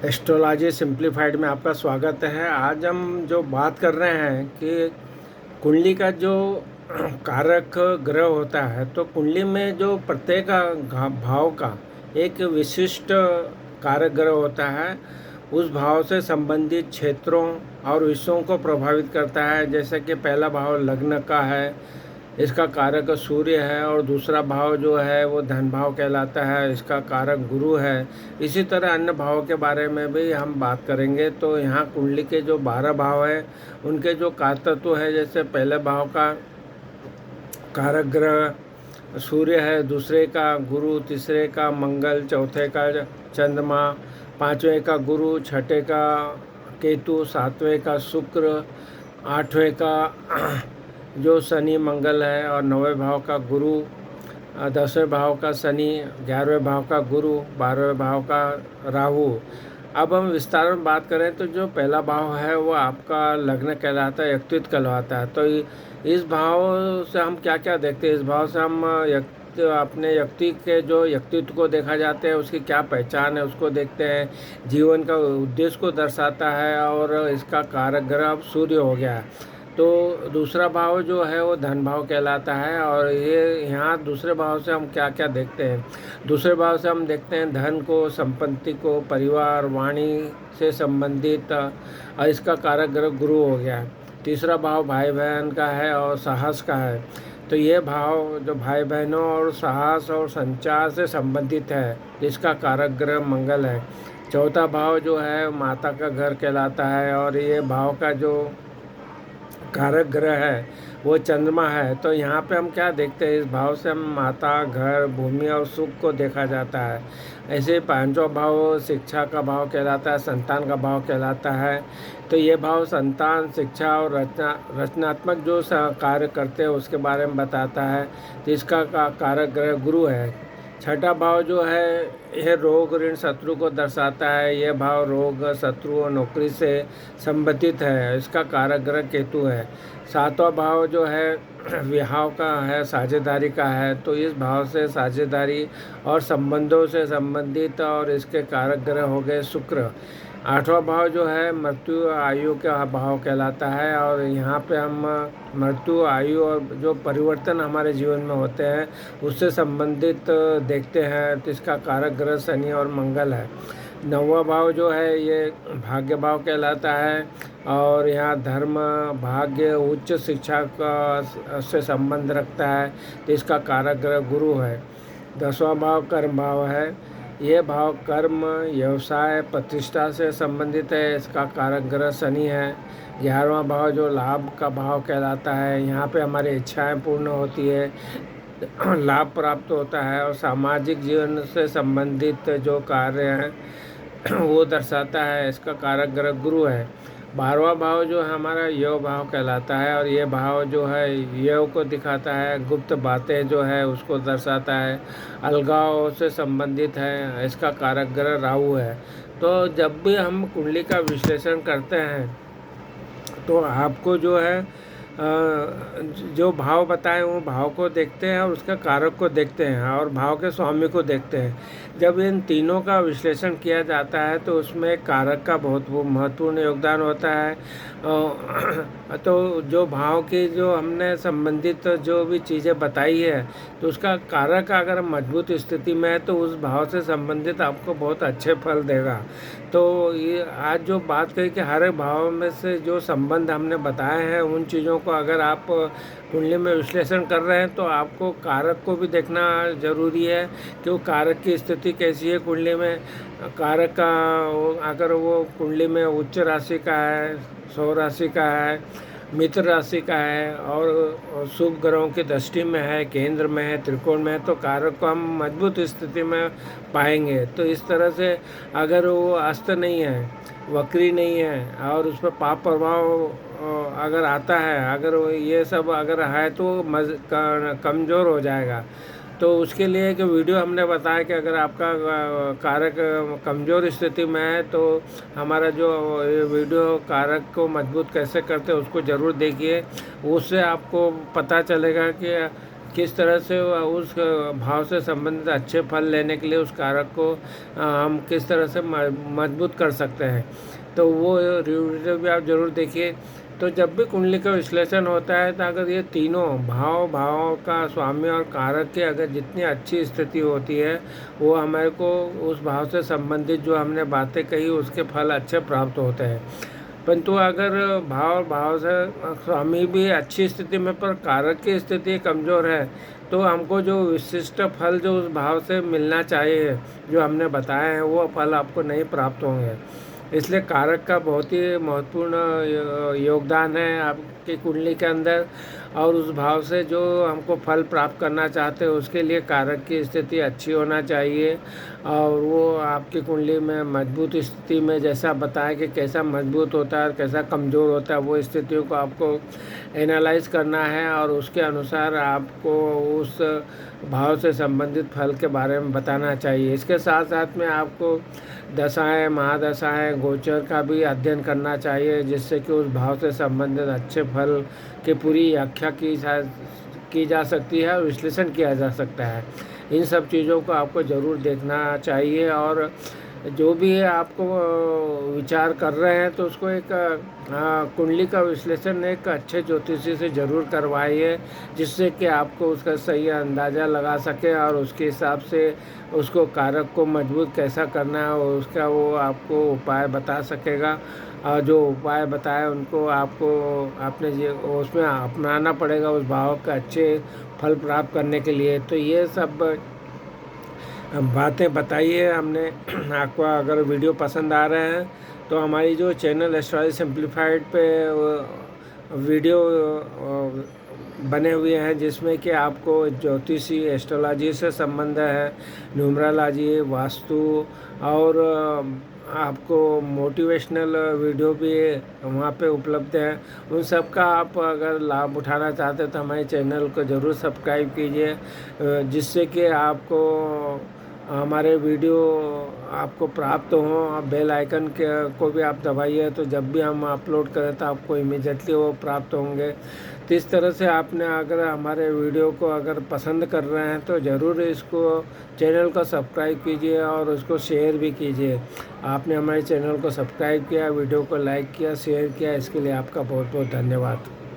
Astrology simplified में आपका स्वागत है। आज हम जो बात कर रहे हैं कि कुंडली का जो कारक ग्रह होता है, तो कुंडली में जो प्रत्येक भाव का एक विशिष्ट कारक ग्रह होता है, उस भाव से संबंधित क्षेत्रों और विषयों को प्रभावित करता है। जैसे कि पहला भाव लग्न का है, इसका कारक सूर्य है, और दूसरा भाव जो है वो धन भाव कहलाता है, इसका कारक गुरु है। इसी तरह अन्य भावों के बारे में भी हम बात करेंगे। तो यहाँ कुंडली के जो 12 भाव हैं, उनके जो कारतत्व है, जैसे पहले भाव का कारक ग्रह सूर्य है, दूसरे का गुरु, तीसरे का मंगल, चौथे का चंद्रमा, पांचवें का गुरु, छठे का केतु, सातवें का शुक्र, आठवें का जो शनि मंगल है, और नौवें भाव का गुरु, 10वें भाव का शनि, 11वें भाव का गुरु, 12वें भाव का राहु। अब हम विस्तार में बात करें तो जो पहला भाव है वो आपका लग्न कहलाता है, व्यक्तित्व कहलाता है। तो इस भाव से हम क्या क्या देखते हैं? इस भाव से हम अपने व्यक्ति के जो व्यक्तित्व को देखा जाता है, उसकी क्या पहचान है उसको देखते हैं, जीवन का उद्देश्य को दर्शाता है। और इसका कारक ग्रह अब सूर्य हो गया है। तो दूसरा भाव जो है वो धन भाव कहलाता है। और ये यहाँ दूसरे भाव से हम क्या क्या देखते हैं? दूसरे भाव से हम देखते हैं धन को, संपत्ति को, परिवार, वाणी से संबंधित, और इसका कारक ग्रह गुरु हो गया है। तीसरा भाव भाई बहन का है और साहस का है। तो ये भाव जो भाई बहनों और साहस और संचार से संबंधित है, इसका कारक ग्रह मंगल है। चौथा भाव जो है माता का घर कहलाता है, और ये भाव का जो कारक ग्रह है वो चंद्रमा है। तो यहाँ पे हम क्या देखते हैं? इस भाव से हम माता, घर, भूमि और सुख को देखा जाता है। ऐसे पांचवा भाव शिक्षा का भाव कहलाता है, संतान का भाव कहलाता है। तो ये भाव संतान, शिक्षा और रचनात्मक जो कार्य करते हैं उसके बारे में बताता है। तो इसका कारक ग्रह गुरु है। छठा भाव जो है यह रोग, ऋण, शत्रु को दर्शाता है। यह भाव रोग, शत्रु और नौकरी से संबंधित है। इसका कारक ग्रह केतु है। सातवां भाव जो है विवाह का है, साझेदारी का है। तो इस भाव से साझेदारी और संबंधों से संबंधित, और इसके कारक ग्रह हो गए शुक्र। आठवां भाव जो है मृत्यु, आयु का भाव कहलाता है। और यहाँ पे हम मृत्यु, आयु और जो परिवर्तन हमारे जीवन में होते हैं उससे संबंधित देखते हैं। तो इसका कारक ग्रह शनि और मंगल है। नौवां भाव जो है ये भाग्य भाव कहलाता है, और यहाँ धर्म, भाग्य, उच्च शिक्षा का से संबंध रखता है। तो इसका कारक ग्रह गुरु है। 10वां भाव कर्म भाव है। ये भाव कर्म, व्यवसाय, प्रतिष्ठा से संबंधित है। इसका कारक ग्रह शनि है। 11वां भाव जो लाभ का भाव कहलाता है, यहाँ पे हमारी इच्छाएं पूर्ण होती है, लाभ प्राप्त होता है, और सामाजिक जीवन से संबंधित जो कार्य हैं वो दर्शाता है। इसका कारक ग्रह गुरु है। 12वां भाव जो है हमारा योग भाव कहलाता है, और ये भाव जो है योग को दिखाता है, गुप्त बातें जो है उसको दर्शाता है, अलगाव से संबंधित है। इसका कारक ग्रह राहु है। तो जब भी हम कुंडली का विश्लेषण करते हैं तो आपको जो है जो भाव बताए वो भाव को देखते हैं, और उसका कारक को देखते हैं, और भाव के स्वामी को देखते हैं। जब इन तीनों का विश्लेषण किया जाता है तो उसमें कारक का बहुत महत्वपूर्ण योगदान होता है। तो जो भाव की जो हमने संबंधित जो भी चीज़ें बताई है, तो उसका कारक अगर मजबूत स्थिति में है तो उस भाव से संबंधित आपको बहुत अच्छे फल देगा। तो ये आज जो बात कही कि हर एक भाव में से जो संबंध हमने बताए हैं, उन चीज़ों को अगर आप कुंडली में विश्लेषण कर रहे हैं तो आपको कारक को भी देखना जरूरी है कि वो कारक की स्थिति कैसी है कुंडली में। कारक का अगर वो कुंडली में उच्च राशि का है, सौ राशि का है, मित्र राशि का है, और शुभ ग्रहों की दृष्टि में है, केंद्र में है, त्रिकोण में है, तो कारक को हम मजबूत स्थिति में पाएंगे। तो इस तरह से अगर वो अस्त नहीं है, वक्री नहीं है, और उस पर पाप प्रभाव अगर आता है, अगर ये सब अगर है तो कमज़ोर हो जाएगा। तो उसके लिए एक वीडियो हमने बताया कि अगर आपका कारक कमज़ोर स्थिति में है तो हमारा जो ये वीडियो कारक को मजबूत कैसे करते हैं उसको ज़रूर देखिए। उससे आपको पता चलेगा कि किस तरह से उस भाव से संबंधित अच्छे फल लेने के लिए उस कारक को हम किस तरह से मजबूत कर सकते हैं। तो वो वीडियो भी आप ज़रूर देखिए। तो जब भी कुंडली का विश्लेषण होता है तो अगर ये तीनों भाव का स्वामी और कारक की अगर जितनी अच्छी स्थिति होती है, वो हमारे को उस भाव से संबंधित जो हमने बातें कही उसके फल अच्छे प्राप्त होते हैं। परंतु अगर भाव से स्वामी भी अच्छी स्थिति में पर कारक की स्थिति कमज़ोर है, तो हमको जो विशिष्ट फल जो उस भाव से मिलना चाहिए जो हमने बताए हैं वो फल आपको नहीं प्राप्त होंगे। इसलिए कारक का बहुत ही महत्वपूर्ण योगदान है आपकी कुंडली के अंदर, और उस भाव से जो हमको फल प्राप्त करना चाहते हैं उसके लिए कारक की स्थिति अच्छी होना चाहिए। और वो आपकी कुंडली में मजबूत स्थिति में जैसा बताया कि कैसा मजबूत होता है और कैसा कमज़ोर होता है, वो स्थितियों को आपको एनालाइज करना है और उसके अनुसार आपको उस भाव से संबंधित फल के बारे में बताना चाहिए। इसके साथ साथ में आपको दशाएं, महादशाएं, गोचर का भी अध्ययन करना चाहिए, जिससे कि उस भाव से संबंधित अच्छे फल की पूरी व्याख्या की जा सकती है और विश्लेषण किया जा सकता है। इन सब चीज़ों को आपको ज़रूर देखना चाहिए, और जो भी आपको विचार कर रहे हैं तो उसको एक कुंडली का विश्लेषण एक अच्छे ज्योतिषी से ज़रूर करवाइए, जिससे कि आपको उसका सही अंदाज़ा लगा सके और उसके हिसाब से उसको कारक को मजबूत कैसा करना है और उसका वो आपको उपाय बता सकेगा। जो उपाय बताए उनको आपको अपने उसमें अपनाना पड़ेगा उस भाव के अच्छे फल प्राप्त करने के लिए। तो ये सब बातें बताइए हमने आपको। अगर वीडियो पसंद आ रहे हैं तो हमारी जो चैनल एस्ट्रोलॉजी सिंप्लीफाइड पे वीडियो बने हुए हैं, जिसमें कि आपको ज्योतिषी एस्ट्रोलॉजी से संबंध है, न्यूमरोलॉजी, वास्तु और आपको मोटिवेशनल वीडियो भी वहाँ पे उपलब्ध है। उन सब का आप अगर लाभ उठाना चाहते हैं तो हमारे चैनल को ज़रूर सब्सक्राइब कीजिए, जिससे कि आपको हमारे वीडियो आपको प्राप्त हों। बेल आइकन को भी आप दबाइए, तो जब भी हम अपलोड करें तो आपको इमीडिएटली वो प्राप्त होंगे। तो इस तरह से आपने अगर हमारे वीडियो को अगर पसंद कर रहे हैं तो ज़रूर इसको चैनल को सब्सक्राइब कीजिए और उसको शेयर भी कीजिए। आपने हमारे चैनल को सब्सक्राइब किया, वीडियो को लाइक किया, शेयर किया, इसके लिए आपका बहुत बहुत धन्यवाद।